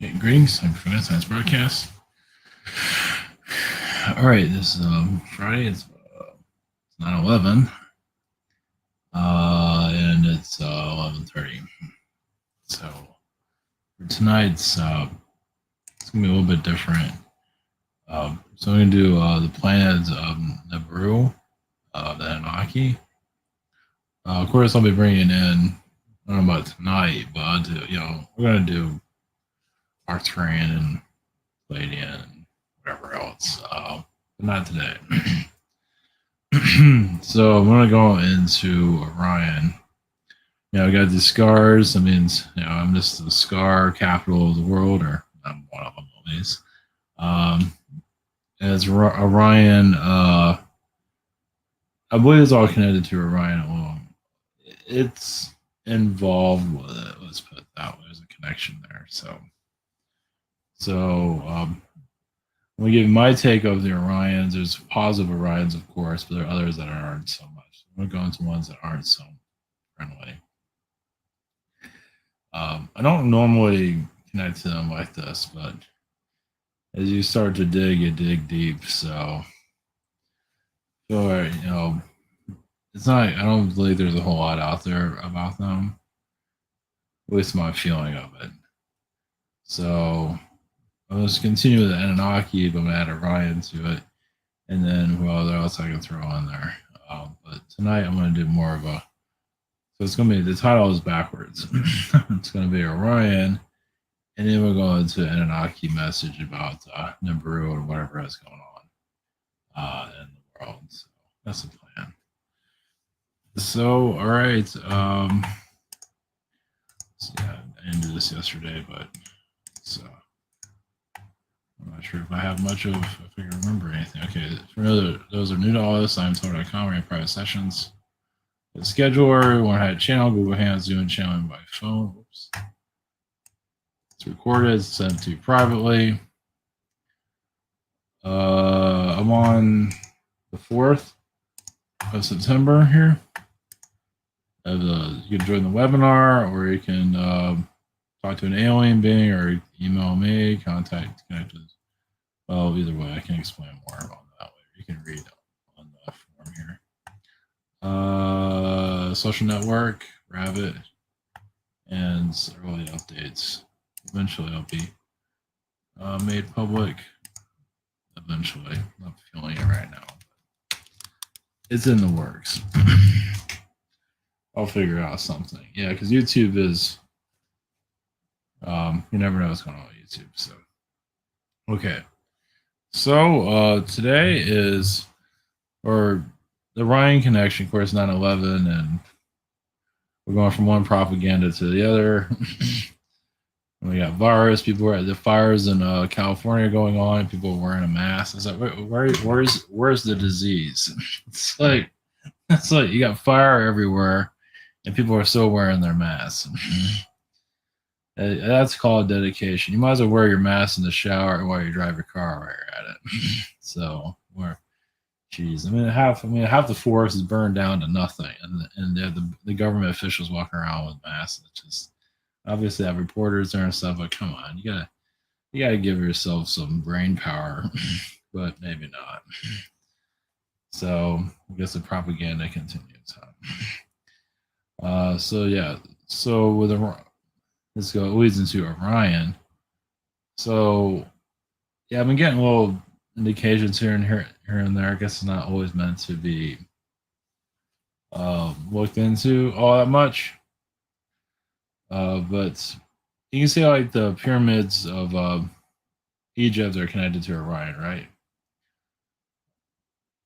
Hey, greetings. I'm from Science Broadcast. All right, this is Friday. It's 9/11, and it's 11:30. So for tonight's, it's gonna be a little bit different. So I'm gonna do the planets Nibiru, the Anunnaki. Of course, I'll be bringing in. I don't know about tonight, but I'll do, we're gonna do Arcturian and Palladian and whatever else. But not today. So I'm gonna go into Orion. I got these scars. That means I'm just the scar capital of the world, or I'm one of them at least. Um, as Orion, I believe it's all connected to Orion alone. It's involved with it. Let's put it that way. There's a connection there. So I'm gonna give my take of the Orions. There's positive Orions, of course, but there are others that aren't so much. I'm gonna go into ones that aren't so friendly. I don't normally connect to them like this, but as you start to dig, you dig deep. So, it's not. I don't believe there's a whole lot out there about them. At least my feeling of it. So, I'll just continue with the Anunnaki, but I'm gonna add Orion to it, and then who else I can throw on there. But tonight I'm gonna do more of a. So it's gonna be the title is backwards. It's gonna be Orion. And then we'll go into an Anunnaki message about Nibiru and whatever is going on in the world. So that's the plan. So, all right. So yeah, I didn't do this yesterday, but I'm not sure if I have much of, if I can remember anything. Okay, for those are new to all this, I'm Total.com. We're in private sessions. The scheduler, want to have a channel, Google Hands, Zoom channeling by phone. Oops. It's recorded, sent to you privately. I'm on the 4th of September here. You can join the webinar, or you can talk to an alien being, or email me, connect with. Well, either way, I can explain more on that way. You can read on the form here. Social network, Rabbit, and early updates. Eventually, I'll be made public. Eventually, I'm not feeling it right now. It's in the works. I'll figure out something. Yeah, because YouTube is, you never know what's going on with YouTube. So, okay. So today is, or the Ryan connection, of course, 9/11, and we're going from one propaganda to the other. We got virus. People were at the fires in California going on. People were wearing a mask. It's like, where's the disease? It's like you got fire everywhere, and people are still wearing their masks. That's called dedication. You might as well wear your mask in the shower while you drive your car while you're at it. So, geez, half the forest is burned down to nothing, and the government officials walking around with masks. It's just obviously have reporters there and stuff. But come on, you gotta give yourself some brain power, but maybe not. So I guess the propaganda continues. So yeah, so with let's go. It leads into Orion. So yeah, I've been getting little indications here and there. I guess it's not always meant to be looked into all that much. But you can see like the pyramids of Egypt are connected to Orion, right?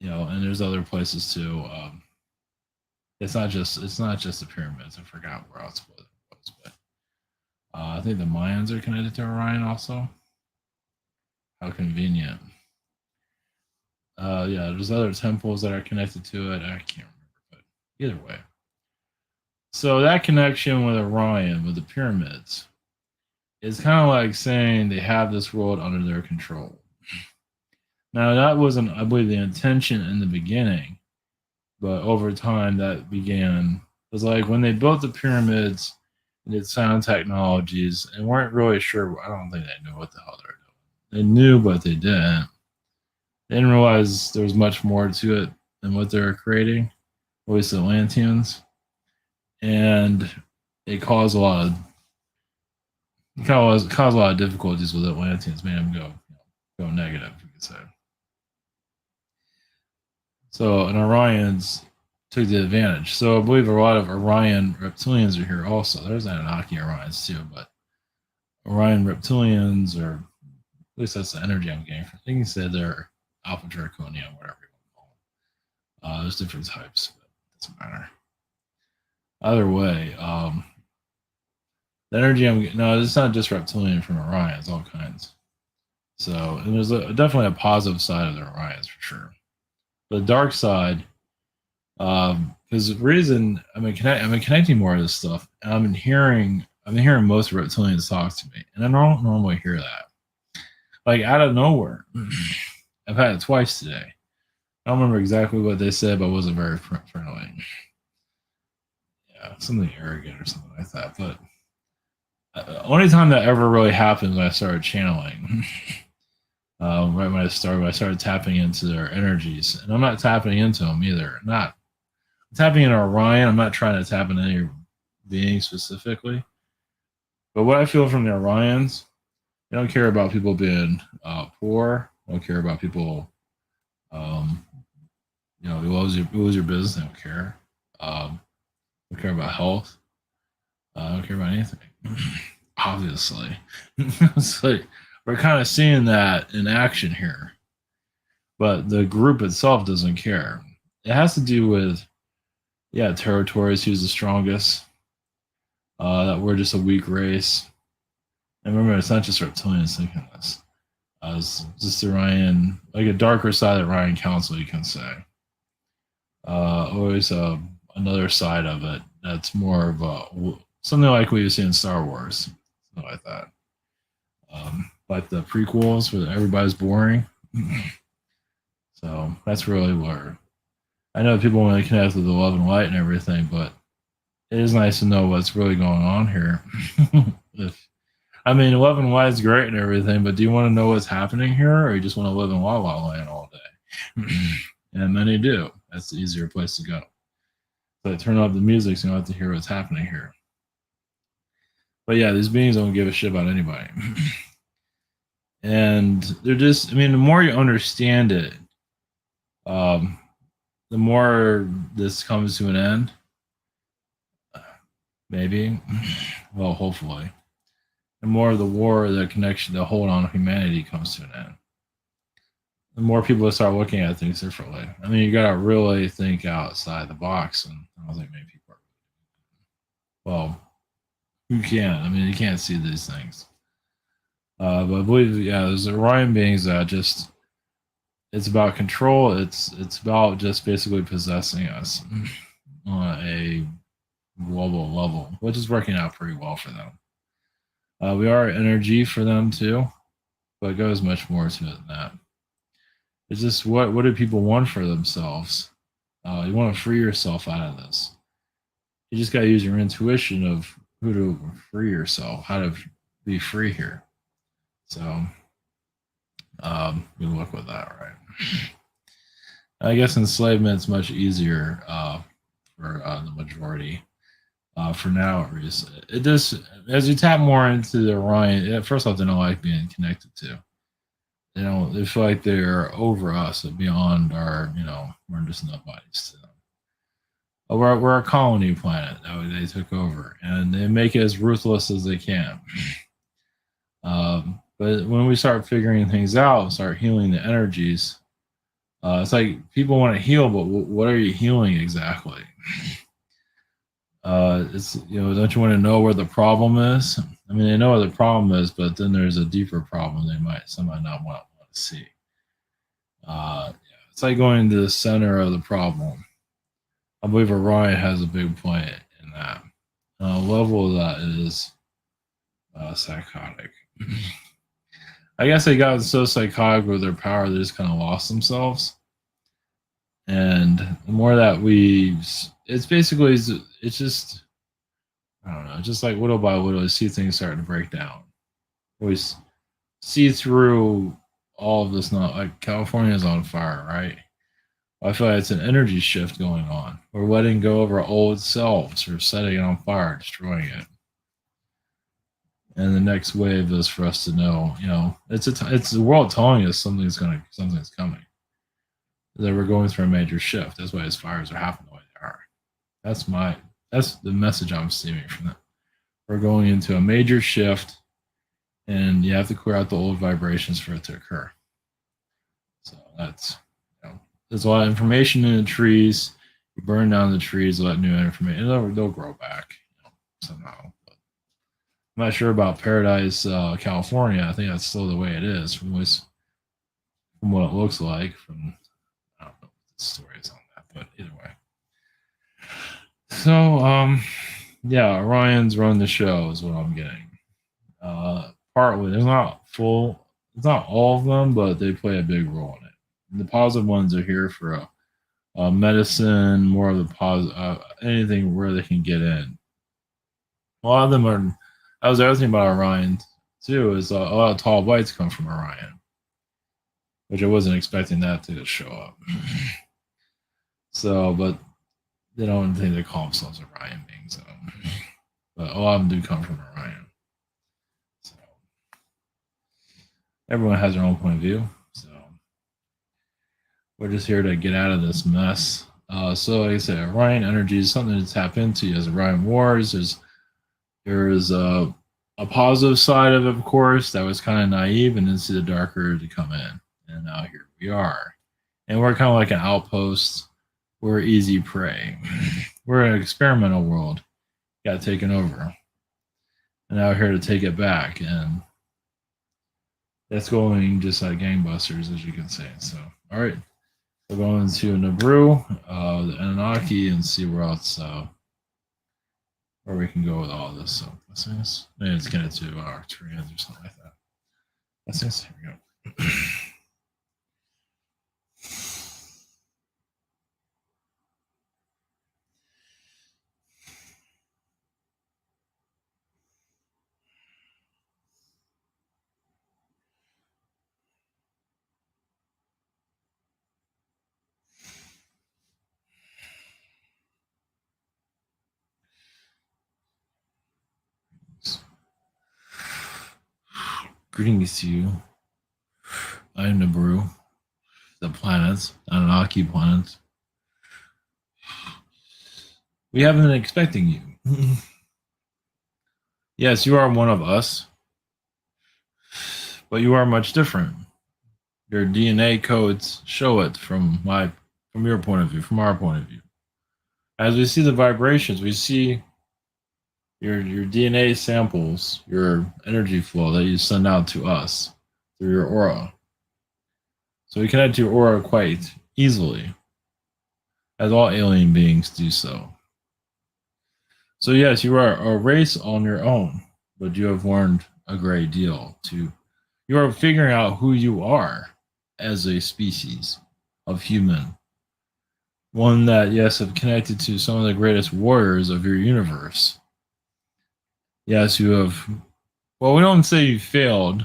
And there's other places too. It's not just the pyramids. I forgot where else it was, but I think the Mayans are connected to Orion also. How convenient. Yeah, there's other temples that are connected to it. I can't remember, but either way. So that connection with Orion, with the pyramids, is kind of like saying they have this world under their control. Now, that wasn't, I believe, the intention in the beginning, but over time that began. It was like when they built the pyramids, and did sound technologies and weren't really sure. I don't think they knew what the hell they were doing. They knew, but they didn't. They didn't realize there was much more to it than what they were creating, at least the Atlanteans. And it caused a lot of caused a lot of difficulties with Atlanteans, made them go negative, you could say. So, and Orions took the advantage. So I believe a lot of Orion reptilians are here also. There's Anunnaki Orions too, but Orion reptilians, or at least that's the energy I'm getting from. You can say they're Alpha Draconian, whatever you want to call them. There's different types, but it doesn't matter. Either way, the energy I'm getting, no, it's not just reptilian from Orion, it's all kinds. So, and there's definitely a positive side of the Orions for sure. But the dark side, because the reason I've been connecting more of this stuff, and I've been hearing most reptilians talk to me, and I don't normally hear that, like out of nowhere. I've had it twice today. I don't remember exactly what they said, but it wasn't very friendly. Yeah, something arrogant or something like that. But only time that ever really happened when I started channeling. Right when I started tapping into their energies, and I'm not tapping into them either. Not tapping into Orion. I'm not trying to tap into any being specifically. But what I feel from the Orions, they don't care about people being poor. They don't care about people. You lose your business. They don't care. Don't care about health. Don't care about anything. Obviously, it's like we're kind of seeing that in action here, but the group itself doesn't care. It has to do with, territories. Who's the strongest? That we're just a weak race. And remember, it's not just reptilians thinking this. It's just Orion, like a darker side of Orion Council, you can say. Always another side of it that's more of something like we see in Star Wars, something like that. Like the prequels where everybody's boring. So that's really where I know people want to connect with the love and light and everything, but it is nice to know what's really going on here. Love and light is great and everything, but do you want to know what's happening here, or you just want to live in La La Land all day? And many do. That's the easier place to go. So turn off the music so you don't have to hear what's happening here. But yeah, these beings don't give a shit about anybody. And they're just, the more you understand it, the more this comes to an end. Maybe. Well, hopefully. The more of the war, the connection, the hold on humanity comes to an end. The more people start looking at things differently. You got to really think outside the box. And I don't think many people are. Well, you can't. You can't see these things. But I believe, there's Orion beings that just, it's about control. It's about just basically possessing us on a global level, which is working out pretty well for them. We are energy for them too, but it goes much more to it than that. It's just what do people want for themselves? You want to free yourself out of this. You just got to use your intuition of who to free yourself, how to be free here. So, good luck with that, right? I guess enslavement's much easier for the majority. For now, at least. It just, as you tap more into the Orion, first off, they don't like being connected to. They feel like they're over us, beyond our, we're just nobodies to them. We're a colony planet that they took over, and they make it as ruthless as they can. But when we start figuring things out, start healing the energies, it's like people want to heal, but what are you healing exactly? It's don't you want to know where the problem is? They know where the problem is, but then there's a deeper problem some might not want to see. It's like going to the center of the problem. I believe Orion has a big point in that. A level of that is psychotic. I guess they got so psychotic with their power, they just kind of lost themselves. And the more that it's just, I don't know, just like little by little, you see things starting to break down. We see through all of this. Not like California is on fire, right? I feel like it's an energy shift going on. We're letting go of our old selves. We're setting it on fire, destroying it. And the next wave is for us to know, it's the world telling us something's coming. That we're going through a major shift. That's why these fires are happening the way they are. That's the message I'm receiving from that. We're going into a major shift, and you have to clear out the old vibrations for it to occur. So there's a lot of information in the trees. You burn down the trees, let new information, and they'll grow back, somehow. But I'm not sure about Paradise, California. I think that's still the way it is from what it looks like. I don't know what the story is on that, but either way. So, yeah, Orion's run the show is what I'm getting. Partly, it's not all of them, but they play a big role in it. And the positive ones are here for medicine, more of the anything where they can get in. A lot of them are. That was the other thing about Orion too, is a lot of tall whites come from Orion, which I wasn't expecting that to show up. So, but they don't think they call themselves Orion beings, but a lot of them do come from Orion. So everyone has their own point of view. So we're just here to get out of this mess. So like I said, Orion energy is something to tap into as Orion Wars. There's a positive side of course, that was kind of naive and then see the darker to come in. And now here we are. And we're kind of like an outpost. We're easy prey. We're an experimental world. Got taken over. And now we're here to take it back. And that's going just like gangbusters, as you can say. So, all right. We're going to Nibiru, the Anunnaki, and see where else where we can go with all this. So maybe let's get into our Arcturians or something like that. Here we go. Greetings to you. I am Nibiru, the planets, Anunnaki planets. We haven't been expecting you. Yes, you are one of us, but you are much different. Your DNA codes show it from your point of view, from our point of view. As we see the vibrations, we see your DNA samples, your energy flow that you send out to us through your aura. So we connect to your aura quite easily, as all alien beings do so. So yes, you are a race on your own, but you have learned a great deal too. You are figuring out who you are as a species of human. One that, yes, have connected to some of the greatest warriors of your universe. Yes, you have. Well, we don't say you failed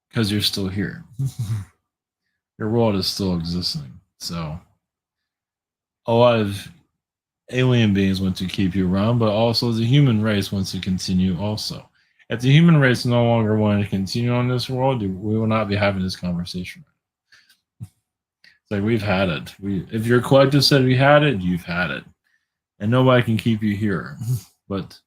because you're still here. Your world is still existing. So, a lot of alien beings want to keep you around, but also the human race wants to continue also. If the human race no longer wanted to continue on this world, we will not be having this conversation. It's like we've had it. If your collective said we had it, you've had it. And nobody can keep you here. But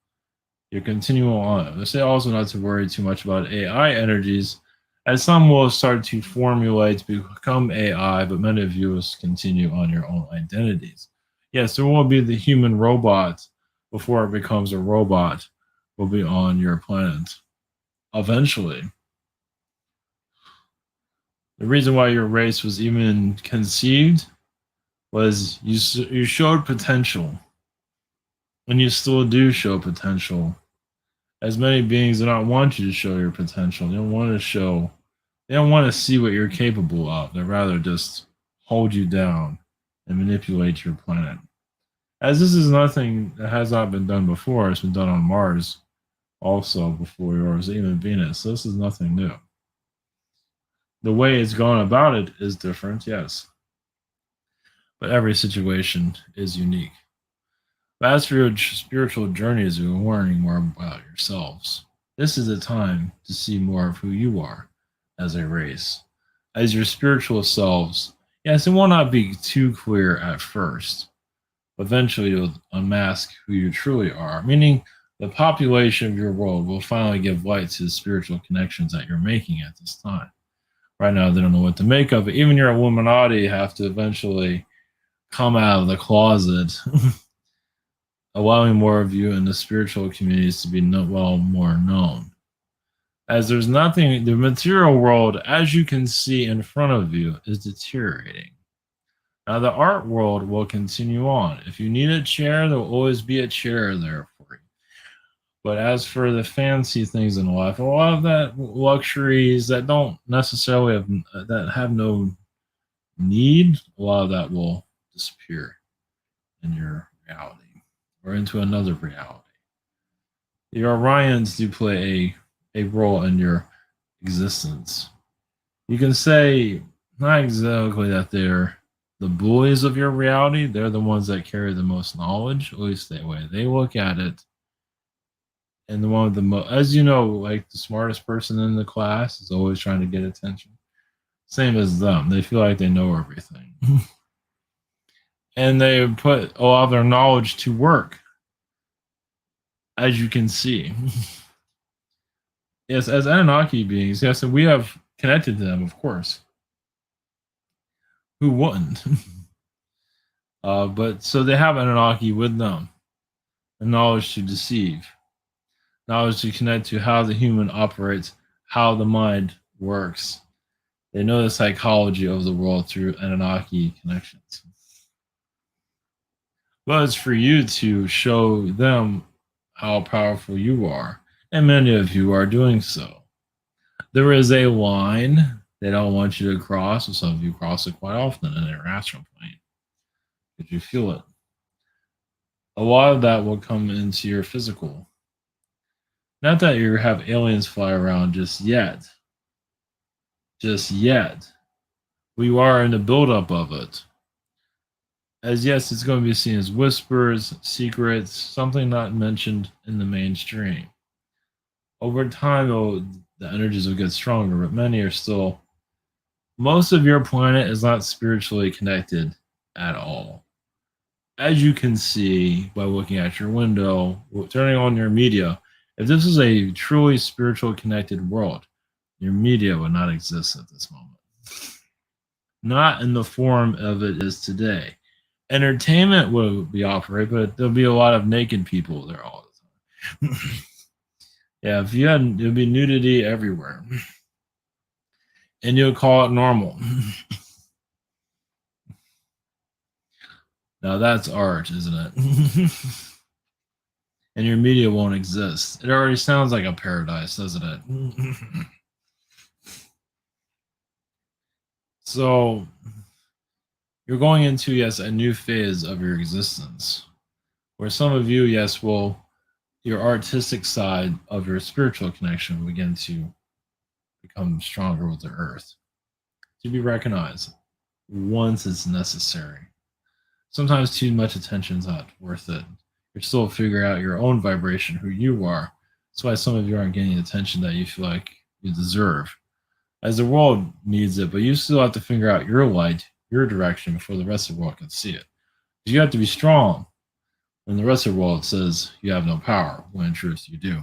you're continuing on. I say also not to worry too much about AI energies, as some will start to formulate to become AI, but many of you will continue on your own identities. Yes, there will be the human robot before it becomes a robot, will be on your planet eventually. The reason why your race was even conceived was you showed potential, and you still do show potential. As many beings do not want you to show your potential. They don't want to see what you're capable of. They'd rather just hold you down and manipulate your planet. As this is nothing that has not been done before, it's been done on Mars also before yours, even Venus. So this is nothing new. The way it's going about it is different, yes, but every situation is unique. But as for your spiritual journeys, you're learning more about yourselves. This is a time to see more of who you are as a race. As your spiritual selves, yes, it will not be too clear at first. Eventually, you'll unmask who you truly are, meaning the population of your world will finally give light to the spiritual connections that you're making at this time. Right now, they don't know what to make of it. Even your Illuminati have to eventually come out of the closet, allowing more of you in the spiritual communities to be more known. As there's nothing, the material world, as you can see in front of you, is deteriorating. Now, the art world will continue on. If you need a chair, there will always be a chair there for you. But as for the fancy things in life, a lot of that luxuries that don't necessarily have no need, a lot of that will disappear in your reality or into another reality. The Orions do play a role in your existence. You can say not exactly that they're the bullies of your reality. They're the ones that carry the most knowledge, at least the way they look at it. And the one with the most, as you know, like the smartest person in the class is always trying to get attention. Same as them. They feel like they know everything. And they put a lot of their knowledge to work, as you can see. Yes, as Anunnaki beings, yes, and we have connected to them, of course. Who wouldn't? But so they have Anunnaki with them, the knowledge to deceive, knowledge to connect to how the human operates, how the mind works. They know the psychology of the world through Anunnaki connections. But it's for you to show them how powerful you are, and many of you are doing so. There is a line they don't want you to cross, and some of you cross it quite often in your astral plane. Did you feel it? A lot of that will come into your physical. Not that you have aliens fly around just yet. Just yet. We are in the buildup of it. As yes, it's going to be seen as whispers, secrets, something not mentioned in the mainstream. Over time, the energies will get stronger, but many are still. Most of your planet is not spiritually connected at all. As you can see by looking at your window, turning on your media, if this is a truly spiritual connected world, your media would not exist at this moment. Not in the form of it is today. Entertainment will be operated, but there'll be a lot of naked people there all the time. Yeah, if you had, there'd be nudity everywhere. And you'll call it normal. Now that's art, isn't it? And your media won't exist. It already sounds like a paradise, doesn't it? So you're going into, yes, a new phase of your existence where some of you, yes, will, your artistic side of your spiritual connection will begin to become stronger with the earth, to be recognized once it's necessary. Sometimes too much attention is not worth it. You're still figuring out your own vibration, who you are. That's why some of you aren't getting the attention that you feel like you deserve. As the world needs it, but you still have to figure out your light, your direction before the rest of the world can see it. You have to be strong when the rest of the world says you have no power, when in truth you do.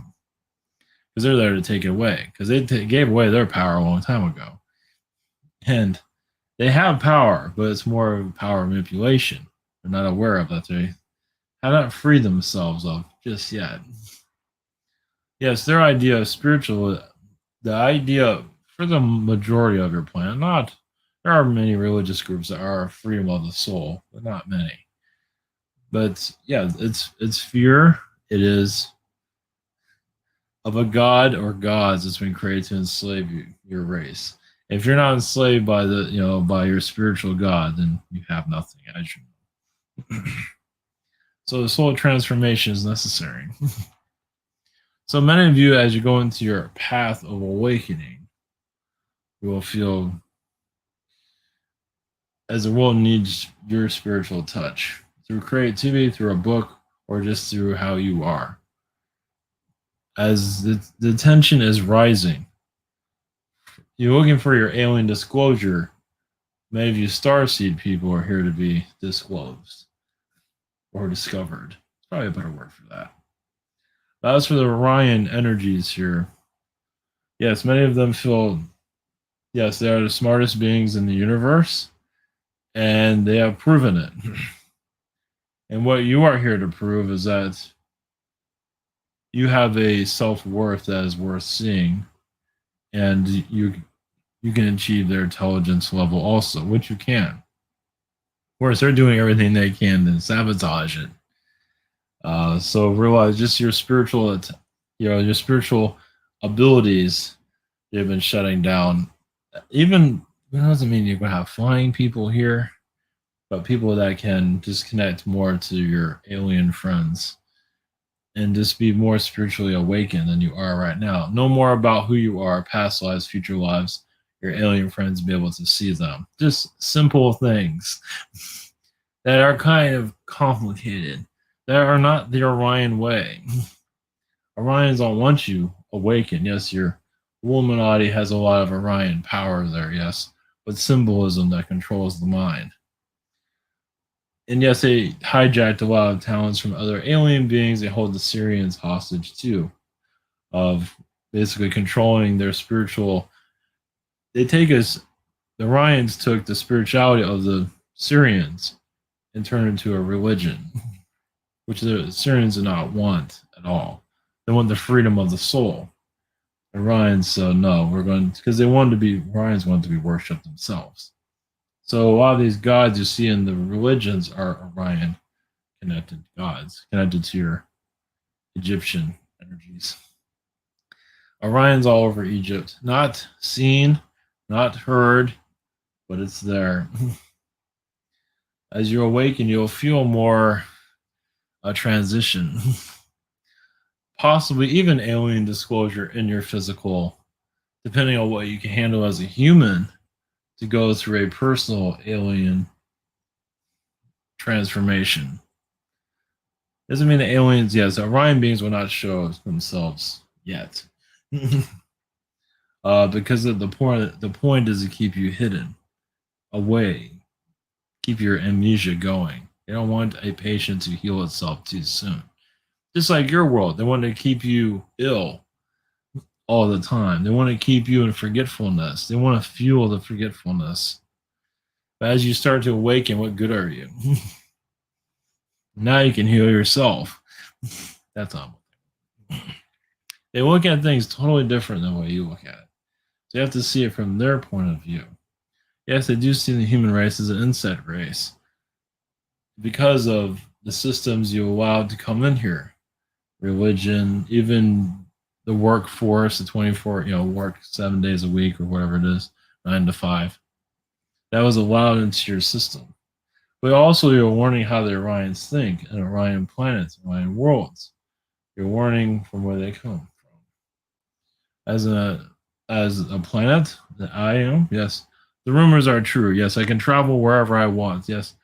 Because they're there to take it away. Because they gave away their power a long time ago. And they have power, but it's more of power manipulation. They're not aware of that. They have not freed themselves of just yet. Yes, their idea of spiritual, the idea for the majority of your planet, not, there are many religious groups that are freedom of the soul, but not many. But yeah, it's fear. It is of a god or gods that's been created to enslave you, your race. If you're not enslaved by by your spiritual god, then you have nothing, as you know. So the soul transformation is necessary. So many of you, as you go into your path of awakening, you will feel as the world needs your spiritual touch through creativity, through a book, or just through how you are. As the tension is rising, you're looking for your alien disclosure. Many of you starseed people are here to be disclosed or discovered. It's probably a better word for that. But as for the Orion energies here, yes, many of them feel, yes, they are the smartest beings in the universe, and they have proven it. And what you are here to prove is that you have a self-worth that is worth seeing, and you can achieve their intelligence level also, which you can. Of course, they're doing everything they can to sabotage it. So realize just your spiritual, your spiritual abilities they've been shutting down. Even it doesn't mean you're going to have flying people here, but people that can just connect more to your alien friends and just be more spiritually awakened than you are right now. Know more about who you are, past lives, future lives, your alien friends, be able to see them. Just simple things that are kind of complicated, that are not the Orion way. Orions don't want you awakened. Yes, your Illuminati has a lot of Orion power there, yes, but symbolism that controls the mind. And yes, they hijacked a lot of talents from other alien beings. They hold the Syrians hostage too, of basically controlling their spiritual. They take us. The Ryans took the spirituality of the Syrians and turned it into a religion, which the Syrians do not want at all. They want the freedom of the soul. And Ryans said, no, we're going because they wanted to be Ryans wanted to be worshipped themselves. So a lot of these gods you see in the religions are Orion connected gods, connected to your Egyptian energies. Orion's all over Egypt. Not seen, not heard, but it's there. As you awaken, you'll feel more a transition. Possibly even alien disclosure in your physical, depending on what you can handle as a human, to go through a personal alien transformation. Doesn't mean the aliens, yes, Orion beings will not show themselves yet. Because of the point is to keep you hidden, away, keep your amnesia going. They don't want a patient to heal itself too soon. Just like your world, they want to keep you ill all the time. They want to keep you in forgetfulness. They want to fuel the forgetfulness. But as you start to awaken, what good are you? Now you can heal yourself. That's all. They look at things totally different than the way you look at it. So you have to see it from their point of view. Yes, they do see the human race as an insect race because of the systems you allowed to come in here. Religion, even the workforce, the 24, work 7 days a week or whatever it is, 9 to 5. That was allowed into your system. But also you're learning how the Orions think and Orion planets, Orion worlds. You're learning from where they come from. As a planet that I am, yes, the rumors are true. Yes, I can travel wherever I want. Yes.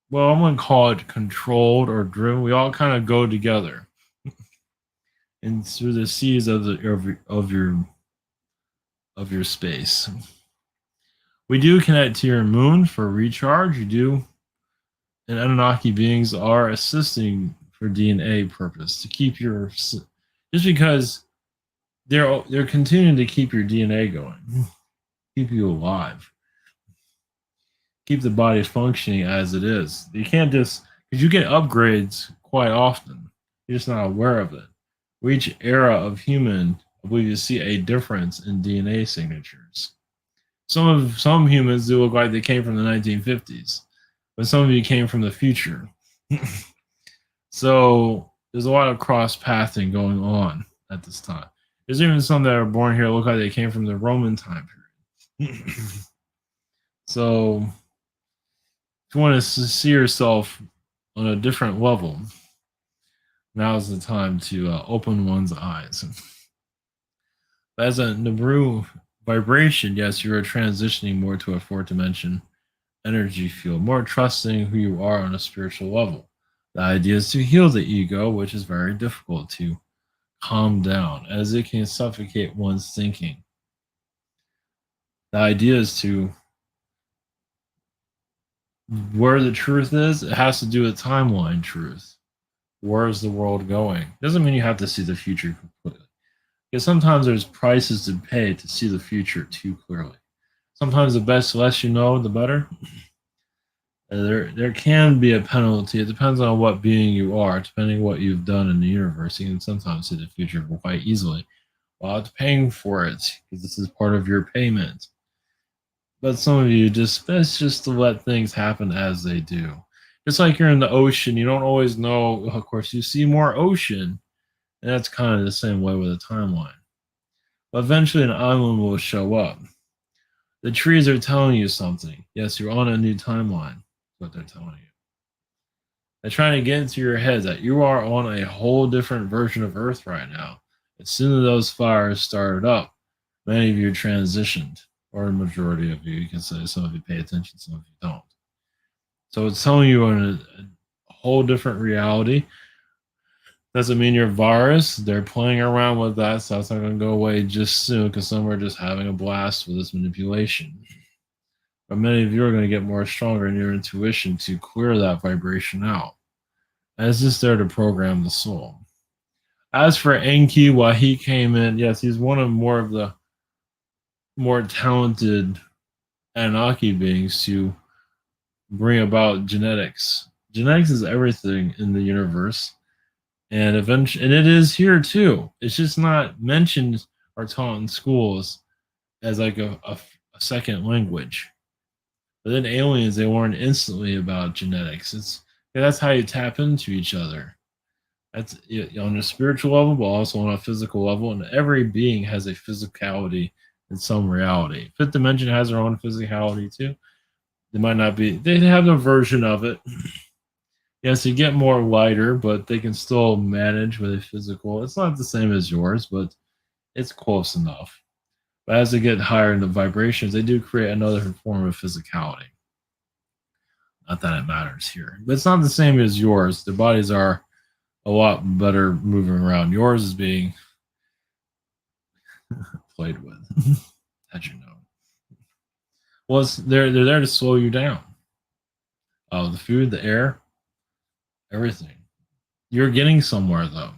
Well, I'm going to call it controlled or driven. We all kind of go together. And through the seas of your space. We do connect to your moon for recharge. You do, and Anunnaki beings are assisting for DNA purpose to keep your just because they're continuing to keep your DNA going, keep you alive, keep the body functioning as it is. You can't just because you get upgrades quite often. You're just not aware of it. With each era of human, I believe you see a difference in DNA signatures. Some humans do look like they came from the 1950s, but some of you came from the future. So there's a lot of cross pathing going on at this time. There's even some that are born here look like they came from the Roman time period. So if you want to see yourself on a different level. Now is the time to open one's eyes. As a Nibiru vibration, yes, you are transitioning more to a fourth dimension energy field, more trusting who you are on a spiritual level. The idea is to heal the ego, which is very difficult to calm down, as it can suffocate one's thinking. The idea is to where the truth is, it has to do with timeline truth. Where is the world going? Doesn't mean you have to see the future completely. Because sometimes there's prices to pay to see the future too clearly. Sometimes the less you know, the better. There can be a penalty. It depends on what being you are, depending what you've done in the universe. You can sometimes see the future quite easily while it's paying for it, because this is part of your payment. But some of you just best just to let things happen as they do. Just like you're in the ocean, you don't always know. Of course, you see more ocean, and that's kind of the same way with a timeline. But eventually, an island will show up. The trees are telling you something. Yes, you're on a new timeline. That's what they're telling you. They're trying to get into your head that you are on a whole different version of Earth right now. As soon as those fires started up, many of you transitioned, or a majority of you. You can say some of you pay attention, some of you don't. So it's telling you in a whole different reality. Doesn't mean you're a virus. They're playing around with that, so it's not going to go away just soon because some are just having a blast with this manipulation. But many of you are going to get more stronger in your intuition to clear that vibration out. And it's just there to program the soul. As for Enki, why he came in, yes, he's one of the more talented Anunnaki beings to bring about genetics. Genetics is everything in the universe, and eventually, and it is here too. It's just not mentioned or taught in schools as like a second language. But then aliens, they learn instantly about genetics. That's how you tap into each other. That's on a spiritual level, but also on a physical level. And every being has a physicality in some reality. Fifth dimension has their own physicality too. They might not be. They have a version of it. Yes, you get more lighter, but they can still manage with a physical. It's not the same as yours, but it's close enough. But as they get higher in the vibrations, they do create another form of physicality. Not that it matters here, but it's not the same as yours. Their bodies are a lot better moving around. Yours is being played with, as you know. Well, they're there to slow you down. The food, the air, everything. You're getting somewhere though.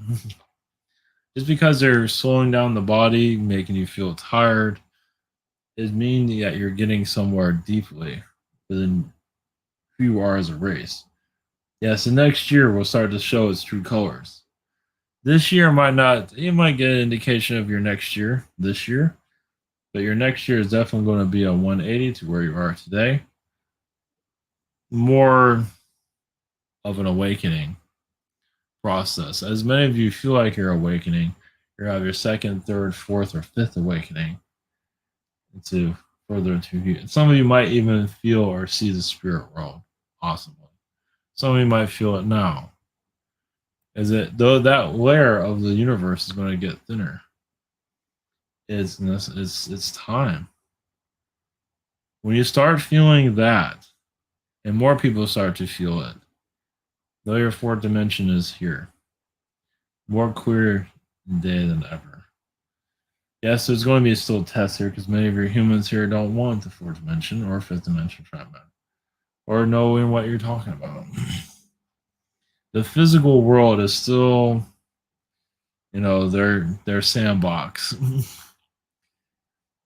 Just because they're slowing down the body, making you feel tired, it means that you're getting somewhere deeply within who you are as a race. Yes, the next year will start to show its true colors. This year might not, you might get an indication of your next year this year, but your next year is definitely going to be a 180 to where you are today. More of an awakening process. As many of you feel like you're awakening, you have your second, third, fourth, or fifth awakening into further into you. Some of you might even feel or see the spirit world, possibly. Some of you might feel it now. Is it though that layer of the universe is going to get thinner? It's time. When you start feeling that, and more people start to feel it, though your fourth dimension is here, more clear day than ever. Yes, there's going to be still tests here because many of your humans here don't want the fourth dimension or fifth dimension treatment or knowing what you're talking about. The physical world is still, their sandbox.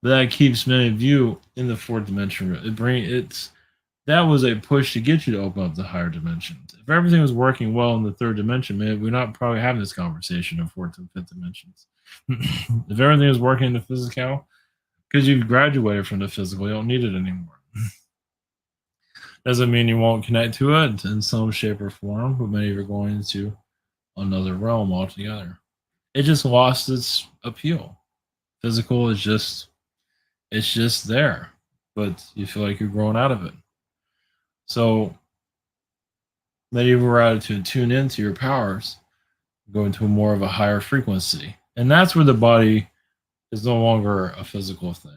That keeps many of you in the fourth dimension. That was a push to get you to open up the higher dimensions. If everything was working well in the third dimension, maybe we're not probably having this conversation in fourth and fifth dimensions. If everything was working in the physical, because you've graduated from the physical, you don't need it anymore. Doesn't mean you won't connect to it in some shape or form, but many of you are going into another realm altogether. It just lost its appeal. Physical is just there, but you feel like you're growing out of it. So Many of you are out to tune into your powers, go into more of a higher frequency. And that's where the body is no longer a physical thing.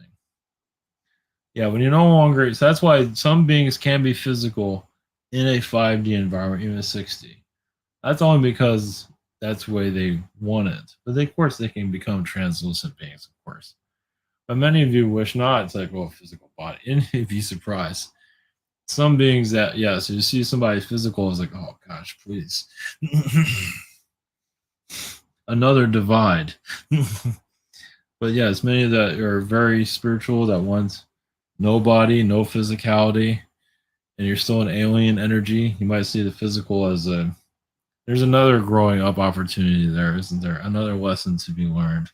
Yeah, when you're no longer, so that's why some beings can be physical in a 5D environment, even a 6D. That's only because that's the way they want it. But they, of course, they can become translucent beings, of course. But many of you wish not. It's like, oh, physical body. And you'd be surprised. Some beings that, yeah, so you see somebody physical is like, oh gosh, please. Another divide. But yes, many that are very spiritual that want no body, no physicality, and you're still an alien energy. You might see the physical as a, there's another growing up opportunity there, isn't there? Another lesson to be learned.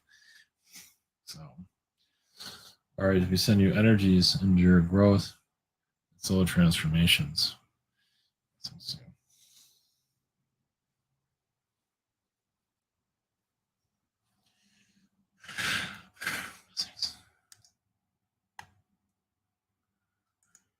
So, all right, if we send you energies into your growth, soul transformations.